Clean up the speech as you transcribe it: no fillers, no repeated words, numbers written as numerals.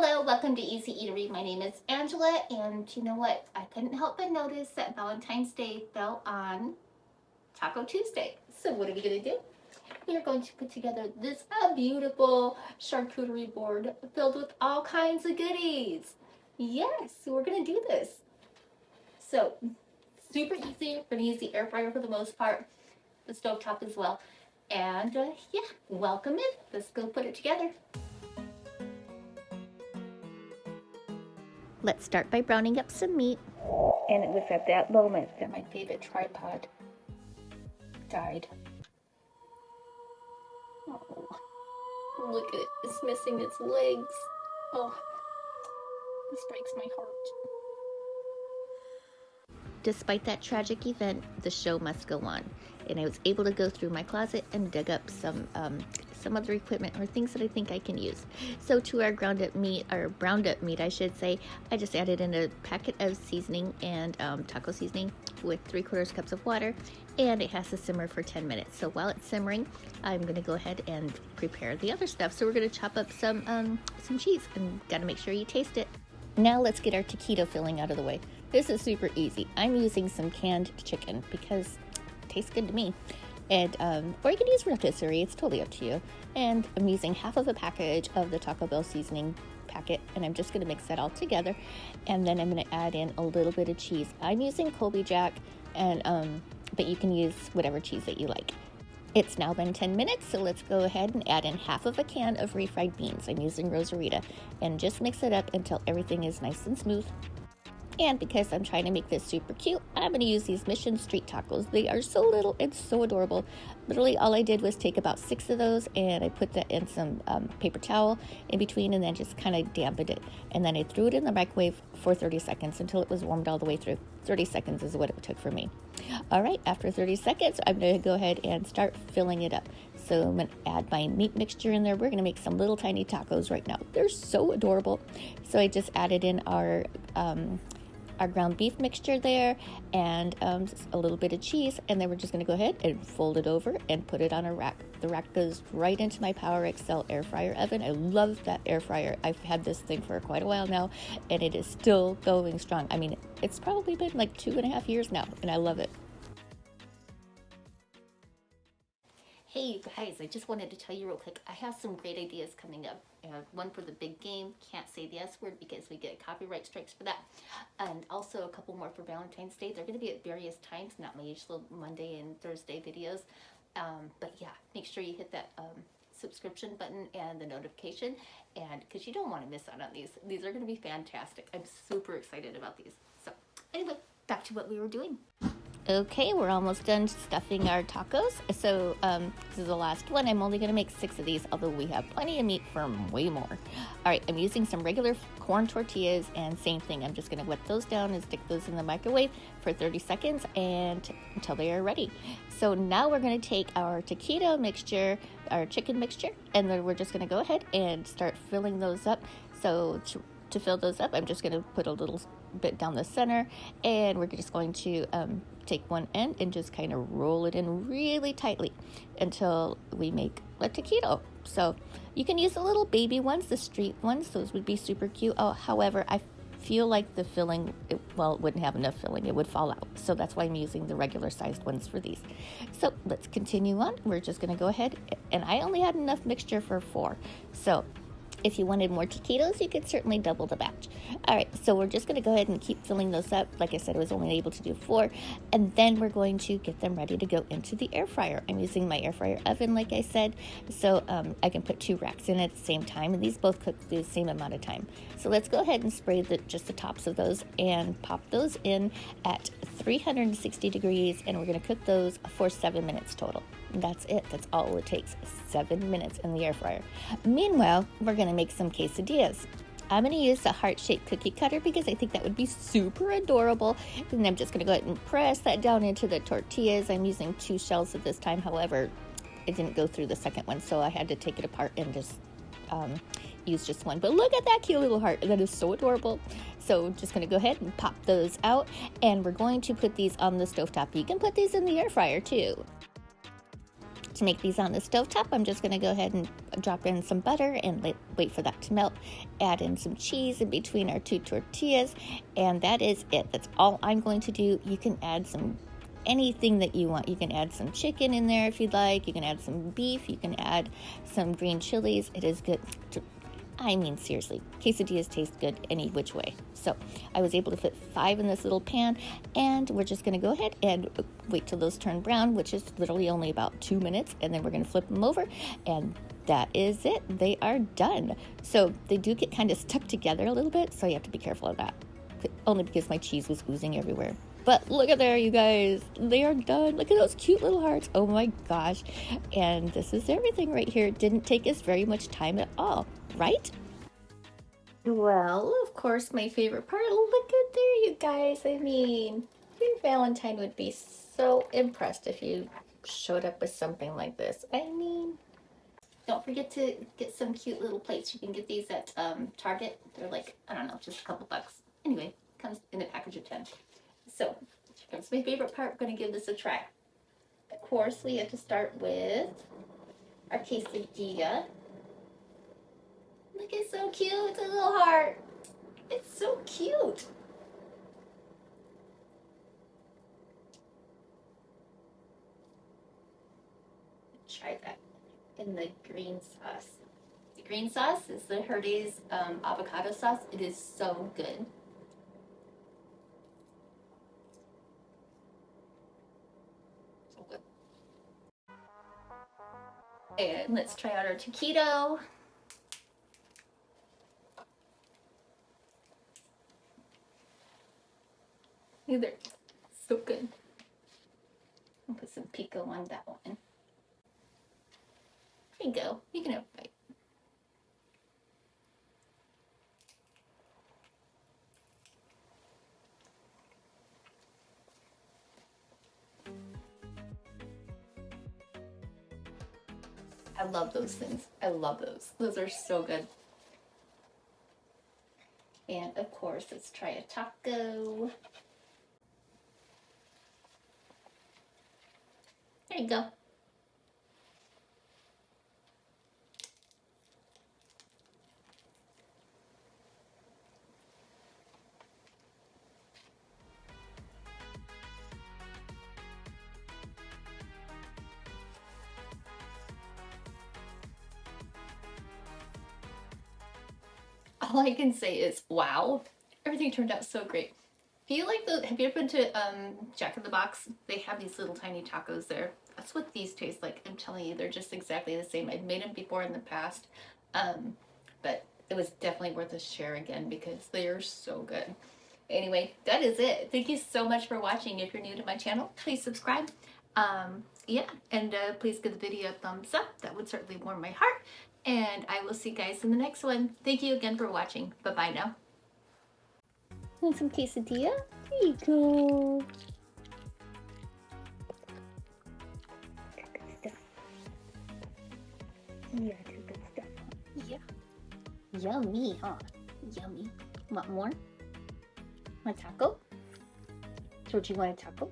Hello, welcome to EZ Eatery. My name is Angela, and you know what? I couldn't help but notice that Valentine's Day fell on Taco Tuesday. So what are we going to do? We are going to put together this beautiful charcuterie board filled with all kinds of goodies. Yes, so we're going to do this. So, super easy. We're going to use the air fryer for the most part, the stovetop as well. And yeah, welcome in. Let's go put it together. Let's start by browning up some meat. And it was at that moment that my favorite tripod died. Oh, look at it. It's missing its legs. Oh, this breaks my heart. Despite that tragic event, the show must go on. And I was able to go through my closet and dig up some other equipment or things that I think I can use. So to our browned up meat, I should say, I just added in a packet of seasoning and taco seasoning with 3/4 cups of water, and it has to simmer for 10 minutes. So while it's simmering, I'm gonna go ahead and prepare the other stuff. So we're gonna chop up some cheese, and gotta make sure you taste it. Now let's get our taquito filling out of the way. This is super easy. I'm using some canned chicken because it tastes good to me. And or you can use rotisserie, it's totally up to you. And I'm using half of a package of the Taco Bell seasoning packet, and I'm just gonna mix that all together. And then I'm gonna add in a little bit of cheese. I'm using Colby Jack, and but you can use whatever cheese that you like. It's now been 10 minutes, so let's go ahead and add in half of a can of refried beans. I'm using Rosarita, and just mix it up until everything is nice and smooth. And because I'm trying to make this super cute, I'm going to use these Mission Street tacos. They are so little and so adorable. Literally all I did was take about 6 of those, and I put that in some paper towel in between, and then just kind of dampened it. And then I threw it in the microwave for 30 seconds until it was warmed all the way through. 30 seconds is what it took for me. All right, after 30 seconds, I'm going to go ahead and start filling it up. So I'm going to add my meat mixture in there. We're going to make some little tiny tacos right now. They're so adorable. So I just added in our ground beef mixture there, and just a little bit of cheese, and then we're just going to go ahead and fold it over and put it on a rack. The rack goes right into my Power XL air fryer oven. I love that air fryer. I've had this thing for quite a while now, and it is still going strong. I mean, it's probably been like 2.5 years now, and I love it. Hey you guys, I just wanted to tell you real quick, I have some great ideas coming up. One for the big game, can't say the S word because we get copyright strikes for that. And also a couple more for Valentine's Day. They're going to be at various times, not my usual Monday and Thursday videos. But yeah, make sure you hit that subscription button and the notification, and because you don't want to miss out on these. These are going to be fantastic. I'm super excited about these. So anyway, back to what we were doing. Okay, we're almost done stuffing our tacos. So this is the last one. I'm only going to make 6 of these, although we have plenty of meat for way more. All right, I'm using some regular corn tortillas, and same thing. I'm just going to wet those down and stick those in the microwave for 30 seconds and until they are ready. So now we're going to take our taquito mixture, our chicken mixture, and then we're just going to go ahead and start filling those up. So to fill those up, I'm just going to put a little bit down the center, and we're just going to take one end and just kind of roll it in really tightly until we make a taquito. So you can use the little baby ones, the street ones. Those would be super cute. Oh, however, I feel like the filling, it wouldn't have enough filling. It would fall out. So that's why I'm using the regular sized ones for these. So let's continue on. We're just going to go ahead, and I only had enough mixture for 4. So if you wanted more taquitos, you could certainly double the batch. All right, so we're just going to go ahead and keep filling those up. Like I said, I was only able to do 4, and then we're going to get them ready to go into the air fryer. I'm using my air fryer oven, like I said, so I can put 2 racks in at the same time, and these both cook the same amount of time. So let's go ahead and spray just the tops of those and pop those in at 360 degrees, and we're going to cook those for 7 minutes total. And that's it. That's all it takes, 7 minutes in the air fryer. Meanwhile, we're going to make some quesadillas. I'm going to use a heart-shaped cookie cutter because I think that would be super adorable. And I'm just going to go ahead and press that down into the tortillas. I'm using 2 shells at this time. However, it didn't go through the second one, so I had to take it apart and just use just one. But look at that cute little heart. That is so adorable. So just going to go ahead and pop those out, and we're going to put these on the stovetop. You can put these in the air fryer too. To make these on the stovetop, I'm just going to go ahead and drop in some butter and wait for that to melt. Add in some cheese in between our 2 tortillas, and that is it. That's all I'm going to do. You can add some anything that you want. You can add some chicken in there if you'd like. You can add some beef. You can add some green chilies. It is good. I mean, seriously, quesadillas taste good any which way. So I was able to fit 5 in this little pan, and we're just going to go ahead and wait till those turn brown, which is literally only about 2 minutes, and then we're going to flip them over, and that is it. They are done. So they do get kind of stuck together a little bit, so you have to be careful of that, only because my cheese was oozing everywhere. But look at there, you guys. They are done. Look at those cute little hearts. Oh my gosh. And this is everything right here. It didn't take us very much time at all, right? Well, of course, my favorite part. Look at there, you guys. I mean, I think Valentine would be so impressed if you showed up with something like this. I mean, don't forget to get some cute little plates. You can get these at Target. They're like, I don't know, just a couple bucks. Anyway, comes in a package of 10. So, that's my favorite part. We're going to give this a try. Of course, we have to start with our quesadilla. Look, it's so cute. It's a little heart. It's so cute. Try that in the green sauce. The green sauce is the Herdes avocado sauce. It is so good. So good. And let's try out our taquito. Either so good. I'll put some pico on that one. There you go. You can have a bite. I love those things. I love those. Those are so good. And of course, let's try a taco. There you go. All I can say is, wow, everything turned out so great. Do you like the, have you ever been to Jack in the Box? They have these little tiny tacos there. That's what these taste like. I'm telling you, they're just exactly the same. I've made them before in the past, but it was definitely worth a share again because they are so good. Anyway, that is it. Thank you so much for watching. If you're new to my channel, please subscribe. Yeah, and please give the video a thumbs up. That would certainly warm my heart. And I will see you guys in the next one. Thank you again for watching. Bye-bye now. Want some quesadilla? There you go. Yeah, good stuff. Yeah. Yummy, huh? Yummy. Want more? Want a taco? Georgie, want a taco?